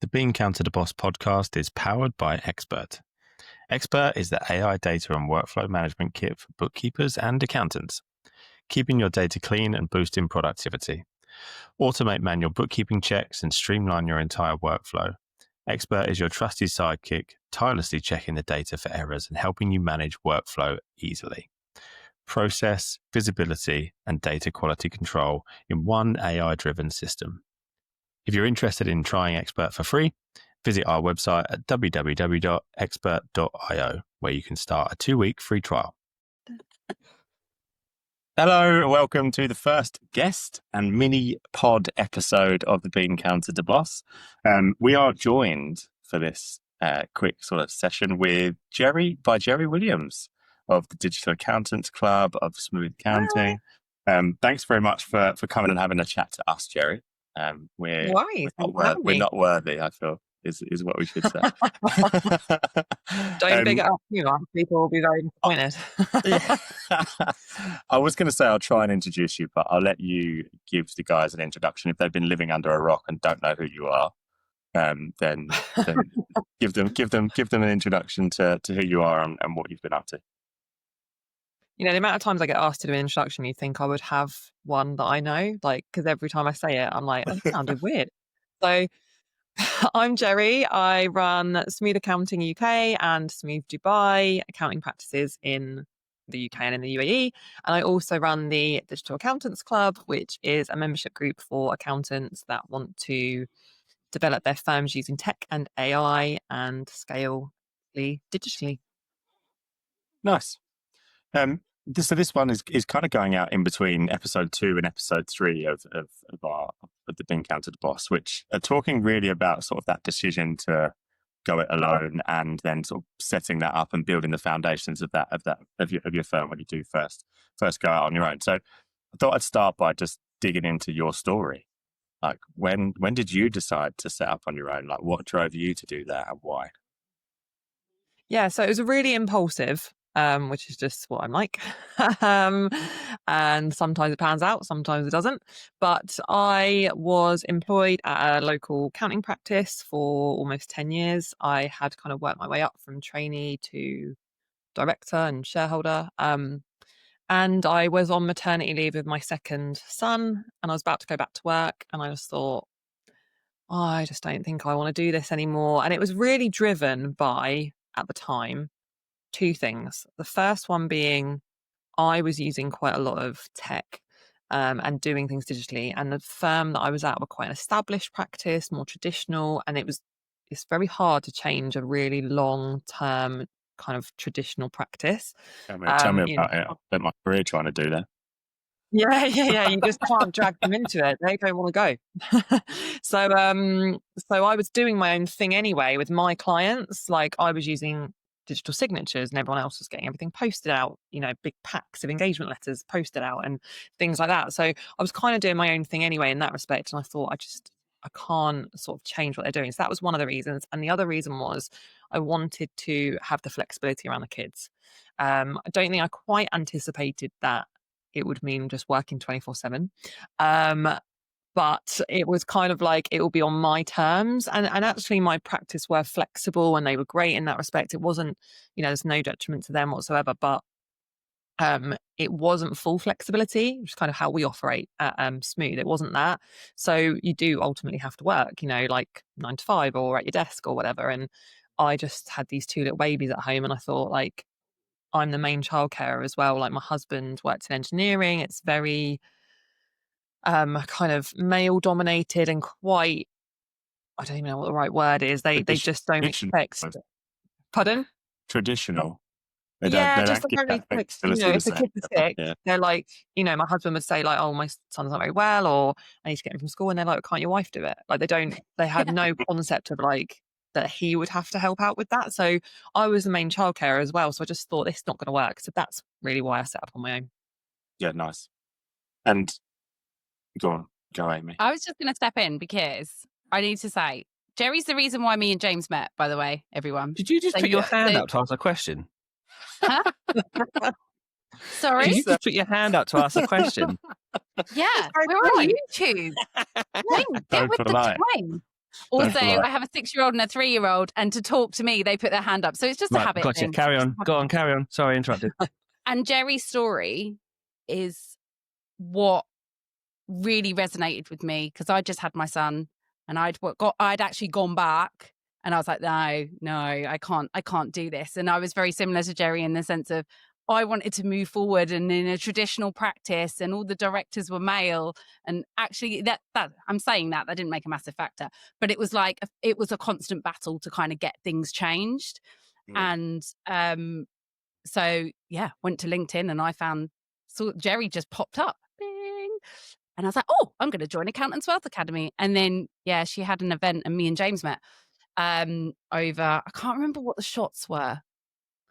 The Bean Counter to Boss podcast is powered by XBert. XBert is the AI data and workflow management kit for bookkeepers and accountants, keeping your data clean and boosting productivity. Automate manual bookkeeping checks and streamline your entire workflow. XBert is your trusty sidekick, tirelessly checking the data for errors and helping you manage workflow easily. Process, visibility, and data quality control in one AI-driven system. If you're interested in trying XBert for free, visit our website at www.xbert.io, where you can start a 2-week free trial. Hello, and welcome to the first guest and mini pod episode of the Bean Counter to Boss. We are joined for this quick sort of session with Jeri Williams of the Digital Accountants Club of Smooth Accounting. Thanks very much for coming and having a chat to us, Jeri. We're not worthy, I feel, is what we should say. Don't big it up too much. People will be very disappointed. I was going to say I'll try and introduce you, but I'll let you give the guys an introduction. If they've been living under a rock and don't know who you are, then give them an introduction to who you are and what you've been up to. You know, the amount of times I get asked to do an introduction, you think I would have one that I know, because every time I say it, I'm like, that sounded weird. So I'm Jeri. I run Smooth Accounting UK and Smooth Dubai accounting practices in the UK and in the UAE. And I also run the Digital Accountants Club, which is a membership group for accountants that want to develop their firms using tech and AI and scale digitally. Nice. So this one is kind of going out in between episode 2 and episode 3 of the Bean Counter to Boss, which are talking really about sort of that decision to go it alone and then sort of setting that up and building the foundations of your firm when you do first go out on your own. So I thought I'd start by just digging into your story. Like when did you decide to set up on your own? Like what drove you to do that and why? Yeah, so it was really impulsive. Which is just what I'm like. And sometimes it pans out, sometimes it doesn't. But I was employed at a local accounting practice for almost 10 years. I had kind of worked my way up from trainee to director and shareholder. And I was on maternity leave with my second son, and I was about to go back to work. And I just thought, I just don't think I want to do this anymore. And it was really driven by, at the time, 2 things. The first one being I was using quite a lot of tech and doing things digitally, and the firm that I was at were quite an established practice, more traditional, and it's very hard to change a really long-term kind of traditional practice. Tell me about it. I spent my career trying to do that. Yeah. You just can't drag them into it. They don't want to go. So I was doing my own thing anyway with my clients. Like I was using digital signatures and everyone else was getting everything posted out, big packs of engagement letters posted out and things like that. So I was kind of doing my own thing anyway in that respect. And I thought I can't sort of change what they're doing. So that was one of the reasons. And the other reason was I wanted to have the flexibility around the kids. I don't think I quite anticipated that it would mean just working 24/7. But it was kind of like it will be on my terms. And actually my practice were flexible and they were great in that respect. It wasn't, there's no detriment to them whatsoever, but it wasn't full flexibility, which is kind of how we operate at Smooth. It wasn't that. So you do ultimately have to work, like 9 to 5 or at your desk or whatever. And I just had these 2 little babies at home and I thought I'm the main childcarer as well. Like my husband worked in engineering. It's very kind of male dominated and quite, I don't even know what the right word is. They just don't expect. Pardon? Traditional. If the kids are sick, they're like, my husband would say like, oh, my son's not very well, or I need to get him from school. And they're like, can't your wife do it? Like they had no concept of like that he would have to help out with that. So I was the main childcarer as well. So I just thought this is not going to work. So that's really why I set up on my own. Yeah, nice. And go Amy. I was just going to step in because I need to say, Jeri's the reason why me and James met, by the way, everyone. Did you just put your hand up to ask a question? Huh? Sorry? Did you just put your hand up to ask a question? Yeah, we're on YouTube. Get with the time. Also, lie. I have a 6-year-old and a 3-year-old, and to talk to me, they put their hand up. So it's just a Right, habit gotcha. thing. Carry on. Go on, carry on. Sorry, I interrupted. And Jeri's story is what really resonated with me, because I just had my son, and I'd actually gone back, and I was like, no, I can't do this. And I was very similar to Jeri in the sense of I wanted to move forward and in a traditional practice, and all the directors were male. And actually that I'm saying that didn't make a massive factor, but it was like it was a constant battle to kind of get things changed. And so yeah, went to LinkedIn and I saw Jeri just popped up. Bing. And I was like, oh, I'm going to join Accountants Wealth Academy. And then, yeah, she had an event and me and James met over, I can't remember what the shots were.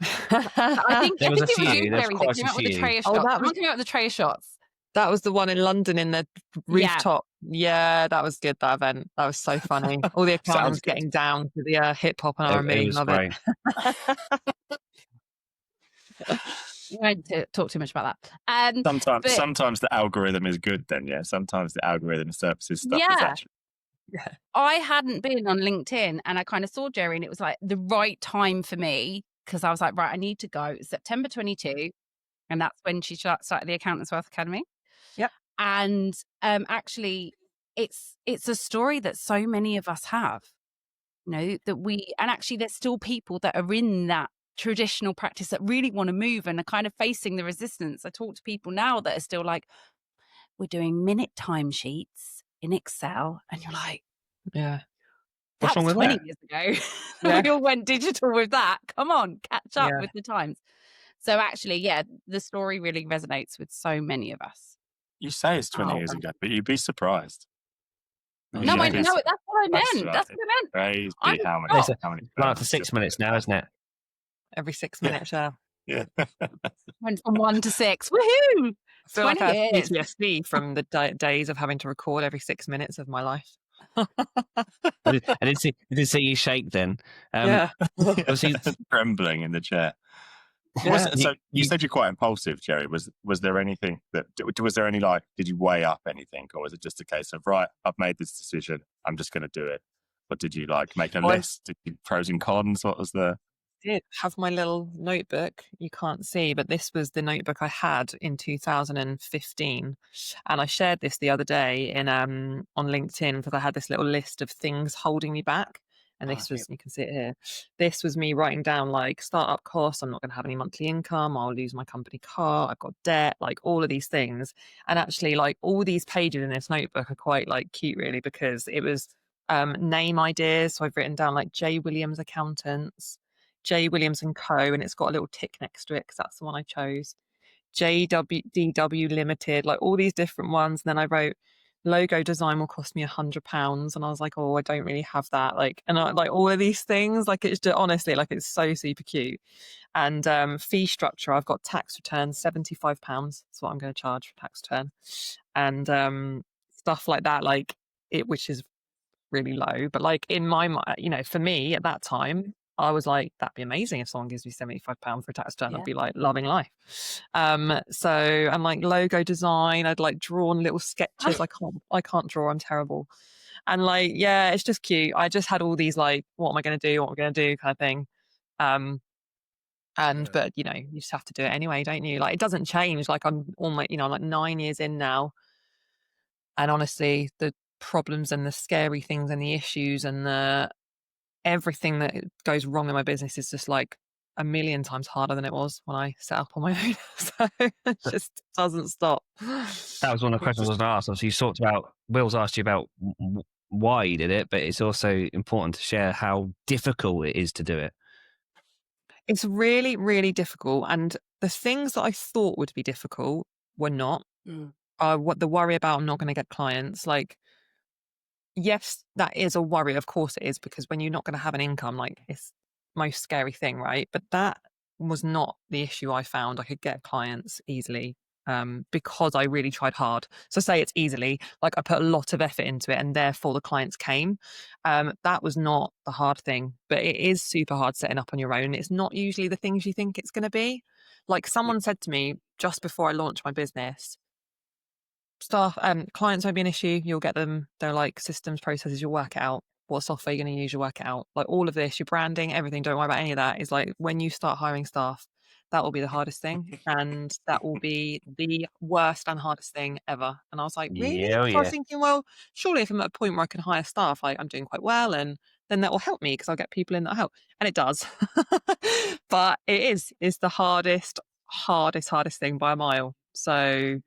I think There was it a was few. you, There's Jeri, that quite came a out with the few. tray of Oh, shots. that Someone was- came out with the tray of shots. That was the one in London in the rooftop. Yeah, that was good, that event. That was so funny. All the accountants good. getting down to the hip hop and It R&B. was Love great. We won't talk too much about that. Sometimes the algorithm is good then, yeah. Sometimes the algorithm surfaces stuff Yeah. that's actually I hadn't been on LinkedIn, and I kind of saw Jeri, and it was like the right time for me, because I was like, right, I need to go. It's September 22, and that's when she started the Accountants Wealth Academy. Yep. And actually, it's a story that so many of us have, and actually there's still people that are in that traditional practice that really want to move and are kind of facing the resistance. I talk to people now that are still like, we're doing minute timesheets in Excel, and you're like, Yeah. What's that wrong was with 20 that? years ago. Yeah. We all went digital with that. Come on, catch up Yeah. with the times. So actually, yeah, the story really resonates with so many of us. you say it's 20 Oh, years ago, but you'd be surprised. No, You'd I be know that's what I That's meant. right. That's what I meant. Crazy I'm how many. shocked. How many Like for 6 minutes now, isn't it? Every 6 minutes, yeah. Yeah. Went from 1 to 6. Woohoo! I feel like 20 I have years. PTSD from the days of having to record every 6 minutes of my life. I did see you shake then. Yeah. Obviously, Trembling in the chair. Yeah. So you said you're quite impulsive, Jeri. Was there anything was there any did you weigh up anything, or was it just a case of, right, I've made this decision, I'm just going to do it? Or did you make a list? Did you pros and cons? What was the? Did have my little notebook. You can't see, but this was the notebook I had in 2015, and I shared this the other day in on LinkedIn, because I had this little list of things holding me back. And this was, you can see it here. This was me writing down startup costs. I'm not going to have any monthly income. I'll lose my company car. I've got debt, all of these things. And actually, all these pages in this notebook are quite cute, really, because it was name ideas. So I've written down Jeri Williams Accountants, Jeri Williams and Co. And it's got a little tick next to it because that's the one I chose. JWDW Limited, all these different ones. And then I wrote, logo design will cost me £100, and I was like, oh, I don't really have that. And all of these things, it's just, honestly, it's so super cute. And fee structure, I've got tax return £75. That's what I'm going to charge for tax return, and stuff like that, which is really low. But in my mind, for me at that time, I was like, that'd be amazing if someone gives me £75 for a tax return. Yeah. I'd be loving life. So and logo design, I'd drawn little sketches. I can't draw. I'm terrible. And yeah, it's just cute. I just had all these what am I going to do? What am I going to do? Kind of thing. But you just have to do it anyway, don't you? It doesn't change. I'm almost, I'm 9 years in now, and honestly, the problems and the scary things and the issues and the everything that goes wrong in my business is just a million times harder than it was when I set up on my own. So it just doesn't stop. that was one of the questions I was going to ask. Obviously, you talked about, Will's asked you about why you did it, but it's also important to share how difficult it is to do it. It's really, really difficult. And the things that I thought would be difficult were not. What the worry about I'm not going to get clients, yes, that is a worry. Of course it is, because when you're not going to have an income, it's the most scary thing, right? But that was not the issue I found. I could get clients easily because I really tried hard. So say it's easily, I put a lot of effort into it, and therefore the clients came. That was not the hard thing, but it is super hard setting up on your own. It's not usually the things you think it's going to be. Someone said to me just before I launched my business, clients won't be an issue. You'll get them. They're systems, processes. You'll work it out. what software you're going to use, you work it out. Like all of this, your branding, everything, don't worry about any of that. Is like when you start hiring staff, that will be the hardest thing, and that will be the worst and hardest thing ever. And I was like, really? Yeah, So I yeah. was thinking, well, surely if I'm at a point where I can hire staff, like I'm doing quite well, and then that will help me because I'll get people in that help. And it does. But it's the hardest thing by a mile. So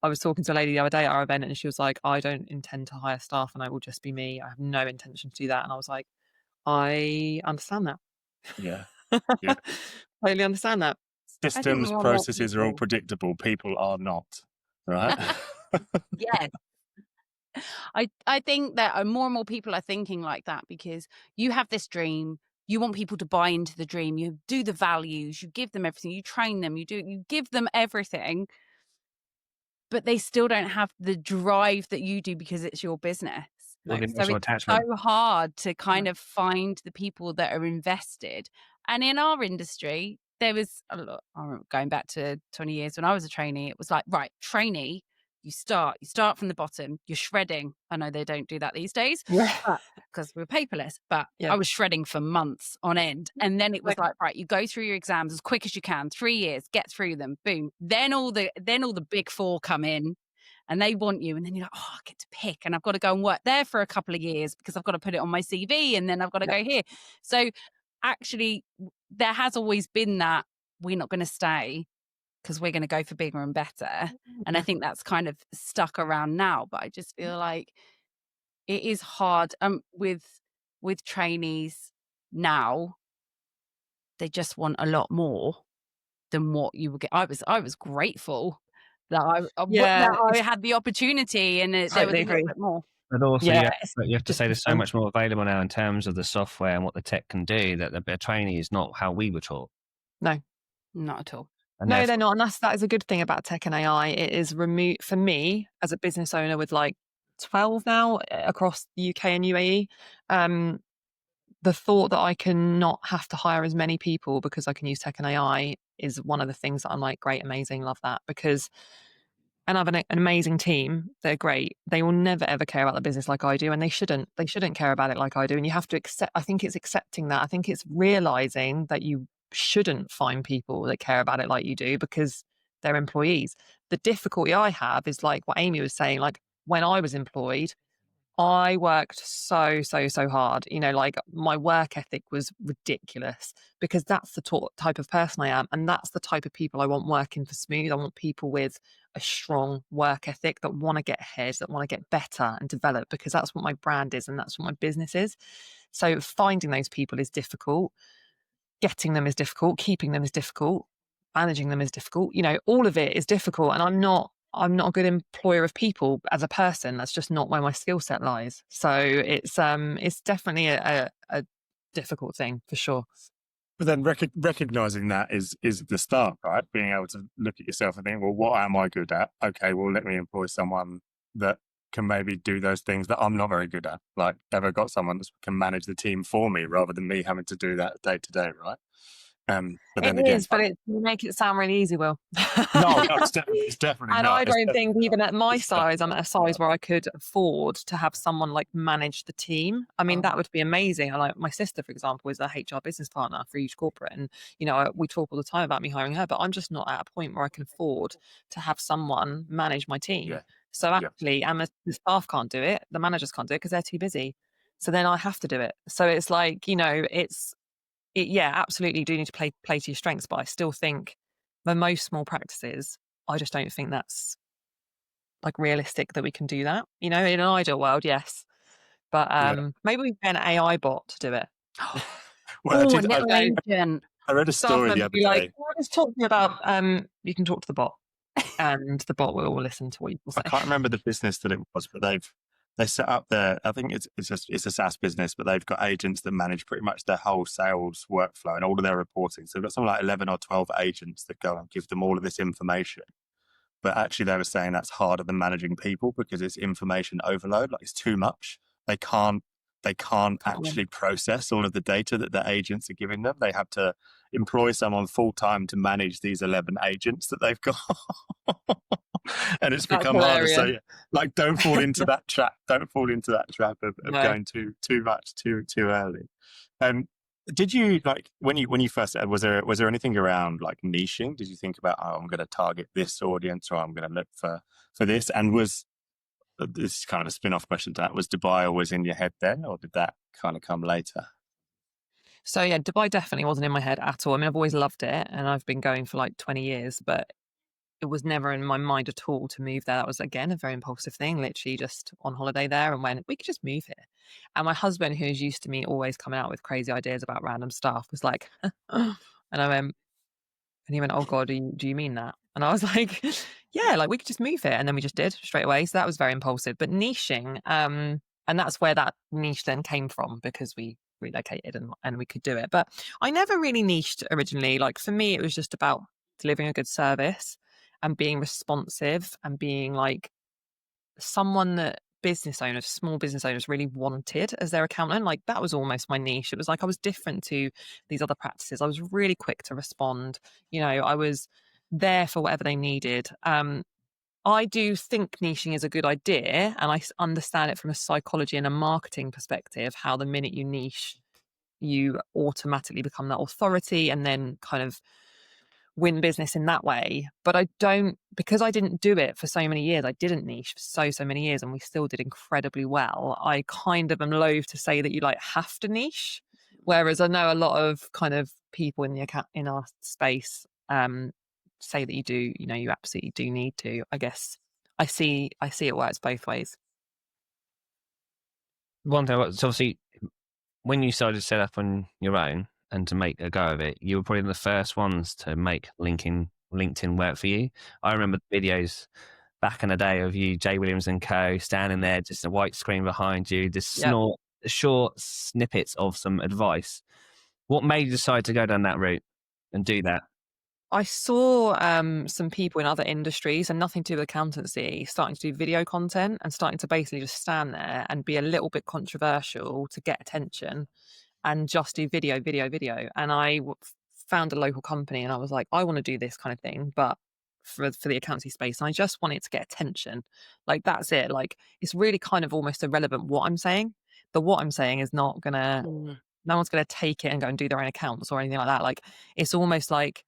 I was talking to a lady the other day at our event, and she was like, I don't intend to hire staff and I will just be me. I have no intention to do that. And I was like, I understand that. Yeah. Yeah. Totally understand that. Systems, more processes are all people- predictable. People are not. Right? Yes. I think that more and more people are thinking like that because you have this dream. You want people to buy into the dream. You do the values. You give them everything. You train them. You give them everything. But they still don't have the drive that you do because it's your business. Or the So emotional it's attachment. so hard to kind of find the people that are invested. And in our industry, there was a lot, I remember going back to 20 years when I was a trainee, it was like, right, trainee, you start from the bottom, you're shredding. I know they don't do that these days because we're paperless, but Yeah. I was shredding for months on end. And then it was like, right, you go through your exams as quick as you can, 3 years, get through them, boom. Then all the big four come in and they want you. And then you're like, oh, I get to pick and I've got to go and work there for a couple of years because I've got to put it on my CV and then I've got to go here. So actually, there has always been that we're not going to stay because we're going to go for bigger and better. And I think that's kind of stuck around now. But I just feel like it is hard with trainees now. They just want a lot more than what you would get. I was grateful that I had the opportunity and there was a little bit more. But also, Yeah, you have to say there's so much more available now in terms of the software and what the tech can do that the trainee is not how we were taught. No. Not at all. And No, they're not. And that is a good thing about tech and AI. It is for me as a business owner with like 12 now across the UK and UAE, the thought that I can not have to hire as many people because I can use tech and AI is one of the things that I'm like, great, amazing, love that. And I have an amazing team. They're great. They will never, ever care about the business like I do. And they shouldn't. They shouldn't care about it like I do. And you have to accept, I think it's accepting that. I think it's realizing that you shouldn't find people that care about it like you do because they're employees. The difficulty I have is like what Amy was saying, like when I was employed, I worked so hard. You know, like my work ethic was ridiculous because that's the type of person I am. And that's the type of people I want working for Smooth. I want people with a strong work ethic that want to get ahead, that want to get better and develop because that's what my brand is and that's what my business is. So finding those people is difficult. Getting them is difficult. Keeping them is difficult. Managing them is difficult. You know, all of it is difficult. And I'm not a good employer of people as a person. That's just not where my skill set lies. So it's definitely a difficult thing for sure. But then recognizing that is the start, right? Being able to look at yourself and think, well, what am I good at? Okay, well, let me employ someone that can maybe do those things that I'm not very good at. Like, ever got someone that can manage the team for me rather than me having to do that day to day, right? But then It is, but you make it sound really easy, Will. No, it's definitely and not. I don't think even at my It's size, I'm at a size where I could afford to have someone like manage the team. I mean, that would be amazing. Like my sister, for example, is a HR business partner for each corporate. And, you know, we talk all the time about me hiring her, but I'm just not at a point where I can afford to have someone manage my team. Yeah. So actually, and the staff can't do it. The managers can't do it because they're too busy. So then I have to do it. So it's like, you know, yeah, absolutely do need to play to your strengths, but I still think for most small practices, I just don't think that's like realistic that we can do that. You know, in an ideal world, yes, but maybe we get an AI bot to do it. Well, a little agent. I read a story the other day. Like, just talk to me about. You can talk to the bot, and the bot will listen to what you say. I can't remember the business that it was, but they set up their, I think it's a SaaS business, but they've got agents that manage pretty much their whole sales workflow and all of their reporting. So they've got something like 11 or 12 agents that go and give them all of this information. But actually they were saying that's harder than managing people because it's information overload, like it's too much. They can't actually process all of the data that the agents are giving them. They have to employ someone full time to manage these 11 agents that they've got. and it's That's become harder. So hilarious. yeah, like, don't fall into that trap. Don't fall into that trap of No. going too much too early. Did you, like, when you first said, was there anything around like niching? Did you think about, oh, I'm going to target this audience, or I'm going to look for this? And was this is kind of a spin-off question to that, was Dubai always in your head then, or did that kind of come later? So yeah, Dubai definitely wasn't in my head at all. I mean, I've always loved it, and I've been going for like 20 years, but it was never in my mind at all to move there. That was, again, a very impulsive thing, literally just on holiday there, and when we could just move here. And my husband, who's used to me always coming out with crazy ideas about random stuff, was like, and I went, and he went, "Oh God, do you mean that?" And I was like, "Yeah, like we could just move here." And then we just did straight away. So that was very impulsive. But niching, and that's where that niche then came from, because we relocated and we could do it. But I never really niched originally. Like, for me, it was just about delivering a good service and being responsive and being like someone that small business owners really wanted as their accountant. Like, that was almost my niche. It was like I was different to these other practices. I was really quick to respond. I was there for whatever they needed. I do think niching is a good idea, and I understand it from a psychology and a marketing perspective, how the minute you niche, you automatically become that authority and then kind of win business in that way. But I don't, because I didn't do it for so many years. I didn't niche for so many years, and we still did incredibly well. I kind of am loath to say that you like have to niche, whereas I know a lot of kind of people in our space say that you do. You absolutely do need to. I guess I see it works both ways. One thing, so obviously, when you started to set up on your own and to make a go of it, you were probably the first ones to make LinkedIn work for you. I remember the videos back in the day of you, Jeri Williams and co, standing there, just a white screen behind you, just Yep. short snippets of some advice. What made you decide to go down that route and do that? I saw some people in other industries, and nothing to do with accountancy, starting to do video content and starting to basically just stand there and be a little bit controversial to get attention and just do video. And I found a local company, and I was like, I want to do this kind of thing, but for the accountancy space. And I just wanted to get attention. Like, that's it. Like, it's really kind of almost irrelevant what I'm saying. What I'm saying is not gonna, no one's gonna take it and go and do their own accounts or anything like that. Like, it's almost like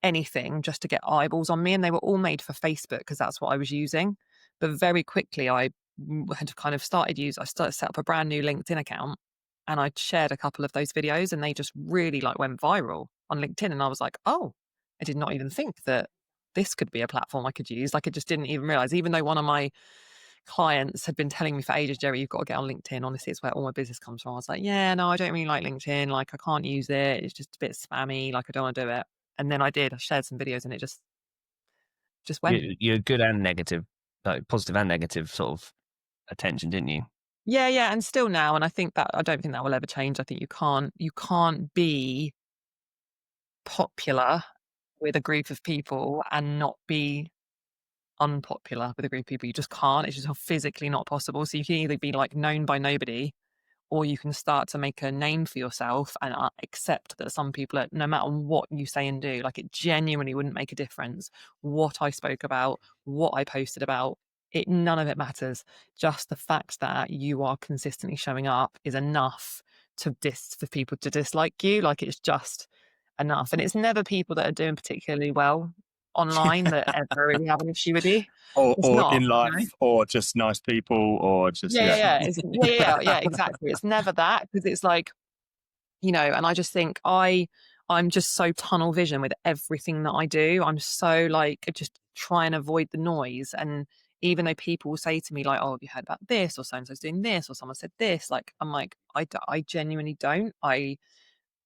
anything just to get eyeballs on me. And they were all made for Facebook because that's what I was using. But very quickly I had kind of set up a brand new LinkedIn account, and I shared a couple of those videos, and they just really like went viral on LinkedIn. And I was like, oh, I did not even think that this could be a platform I could use. Like, I just didn't even realize, even though one of my clients had been telling me for ages, Jeri, you've got to get on LinkedIn. Honestly, it's where all my business comes from. I was like, yeah, no, I don't really like LinkedIn. Like, I can't use it. It's just a bit spammy. Like, I don't want to do it. And then I did. I shared some videos, and it just went. You're good and negative, like positive and negative sort of attention, didn't you? Yeah, and still now. And I don't think that will ever change. I think you can't be popular with a group of people and not be unpopular with a group of people. You just can't. It's just physically not possible. So you can either be like known by nobody, or you can start to make a name for yourself and accept that some people, no matter what you say and do, like, it genuinely wouldn't make a difference what I spoke about, what I posted about. None of it matters. Just the fact that you are consistently showing up is enough for people to dislike you. Like, it's just enough. And it's never people that are doing particularly well online that ever really have an issue with you. Or Not, in life, or just nice people, or just yeah. Exactly. It's never that, because it's like, and I just think I'm just so tunnel vision with everything that I do. I'm so like, I just try and avoid the noise. And even though people will say to me like, oh, have you heard about this, or so-and-so's doing this, or someone said this, like, I'm like, I genuinely don't.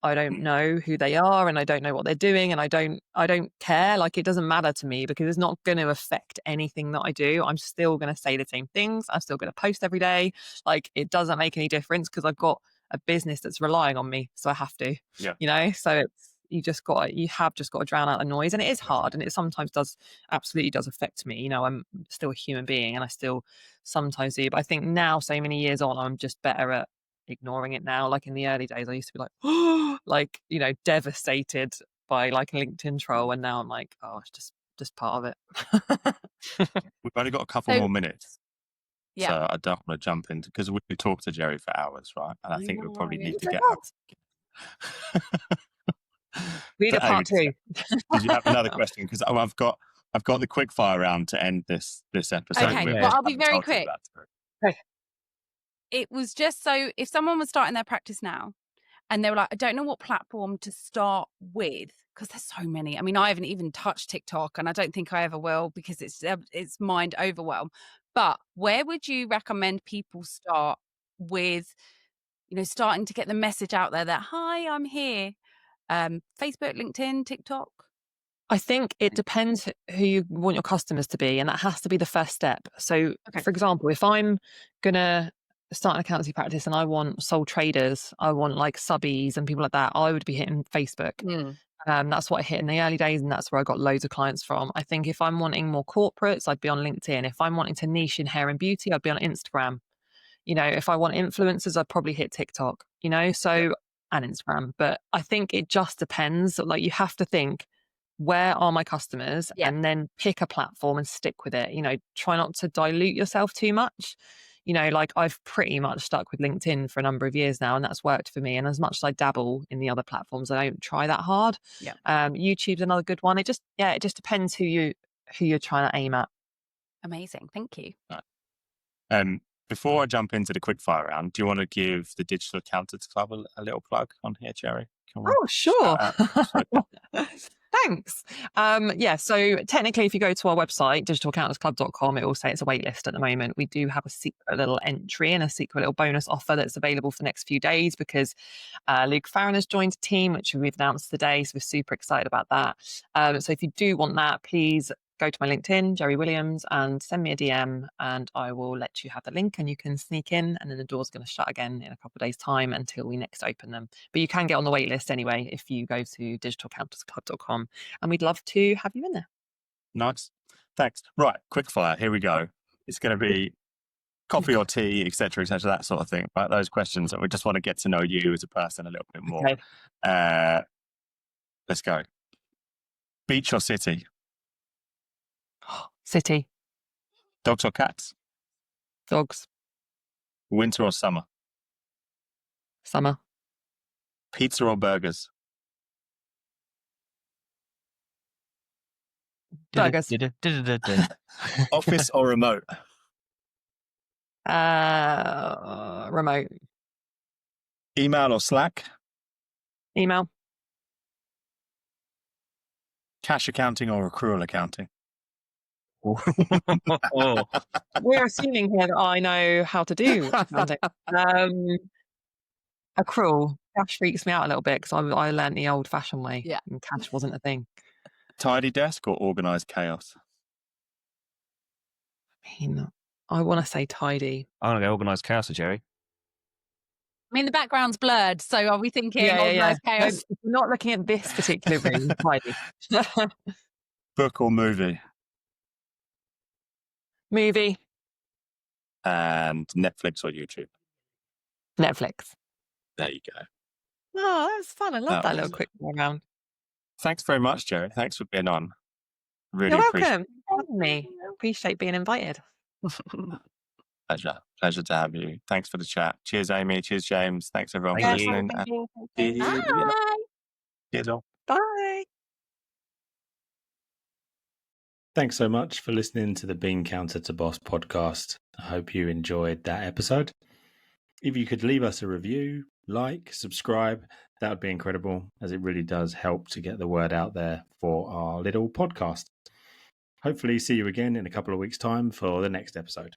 I don't know who they are, and I don't know what they're doing, and I don't care. Like, it doesn't matter to me, because it's not going to affect anything that I do. I'm still going to say the same things. I'm still going to post every day. Like, it doesn't make any difference, because I've got a business that's relying on me, so I have to. Yeah. So you have just got to drown out the noise, and it is hard, and it sometimes absolutely does affect me. I'm still a human being, and I still sometimes do. But I think now, so many years on, I'm just better at ignoring it now. Like, in the early days, I used to be like, oh, like, devastated by like a LinkedIn troll, and now I'm like, oh, it's just just part of it. We've only got a couple So- more minutes. Yeah. So I don't want to jump into, because we could talk to Jeri for hours, right? And I think we probably need to get out. Read So, a part Amy, 2. did you have another question? Because I've got the quick fire round to end this episode. Okay, with. well, I'll be Haven't very told you quick. that. It was just so if someone was starting their practice now and they were like, I don't know what platform to start with, because there's so many. I mean, I haven't even touched TikTok, and I don't think I ever will, because it's mind overwhelm. But where would you recommend people start with, starting to get the message out there that, hi, I'm here? Facebook, LinkedIn, TikTok? I think it depends who you want your customers to be, and that has to be the first step. So, Okay. for example, if I'm going to start an accountancy practice and I want sole traders, I want like subbies and people like that, I would be hitting Facebook. That's what I hit in the early days, and that's where I got loads of clients from. I think if I'm wanting more corporates, I'd be on LinkedIn. If I'm wanting to niche in hair and beauty, I'd be on Instagram. If I want influencers, I'd probably hit TikTok, and Instagram. But I think it just depends. Like, you have to think, where are my customers? Yeah. And then pick a platform and stick with it. Try not to dilute yourself too much. Like, I've pretty much stuck with LinkedIn for a number of years now, and that's worked for me. And as much as I dabble in the other platforms, I don't try that hard. Yeah. YouTube's another good one. It just depends who you're trying to aim at. Amazing. Thank you. Before I jump into the quick fire round, do you want to give the Digital Accountants Club a little plug on here, Jeri? Oh, sure. Thanks. So technically, if you go to our website, digitalaccountantsclub.com, it will say it's a wait list at the moment. We do have a secret little entry and a secret little bonus offer that's available for the next few days, because Luke Farron has joined the team, which we've announced today. So we're super excited about that. So if you do want that, please go to my LinkedIn, Jeri Williams, and send me a DM, and I will let you have the link and you can sneak in, and then the door's going to shut again in a couple of days' time until we next open them. But you can get on the wait list anyway if you go to digitalaccountantsclub.com, and we'd love to have you in there. Nice. Thanks. Right, quick fire. Here we go. It's going to be coffee or tea, etc., that sort of thing. Right, those questions that we just want to get to know you as a person a little bit more. Okay. Let's go. Beach or city? City. Dogs or cats? Dogs. Winter or summer? Summer. Pizza or burgers? Burgers. Office or remote? Remote. Email or Slack? Email. Cash accounting or accrual accounting? We're assuming here that I know how to do accounting. Accrual. Cash freaks me out a little bit because I learned the old-fashioned way. Yeah. And cash wasn't a thing. Tidy desk or organised chaos? I want to say tidy. I'm going to go organised chaos with Jeri. I mean, the background's blurred, so are we thinking organised chaos? No, we're not looking at this particular room. Tidy. Book or movie? Movie. And Netflix or YouTube? Netflix. There you go. Oh, that was fun. I love that little was quick round. Thanks very much, Jeri. Thanks for being on. Really You're appreciate welcome. Thank me. Appreciate being invited. it. Pleasure to have you. Thanks for the chat. Cheers, Amy. Cheers, James. Thanks, everyone, for Thank you. listening. Bye. Cheers all. Bye. Thanks so much for listening to the Bean Counter to Boss podcast. I hope you enjoyed that episode. If you could leave us a review, like, subscribe, that would be incredible, as it really does help to get the word out there for our little podcast. Hopefully see you again in a couple of weeks' time for the next episode.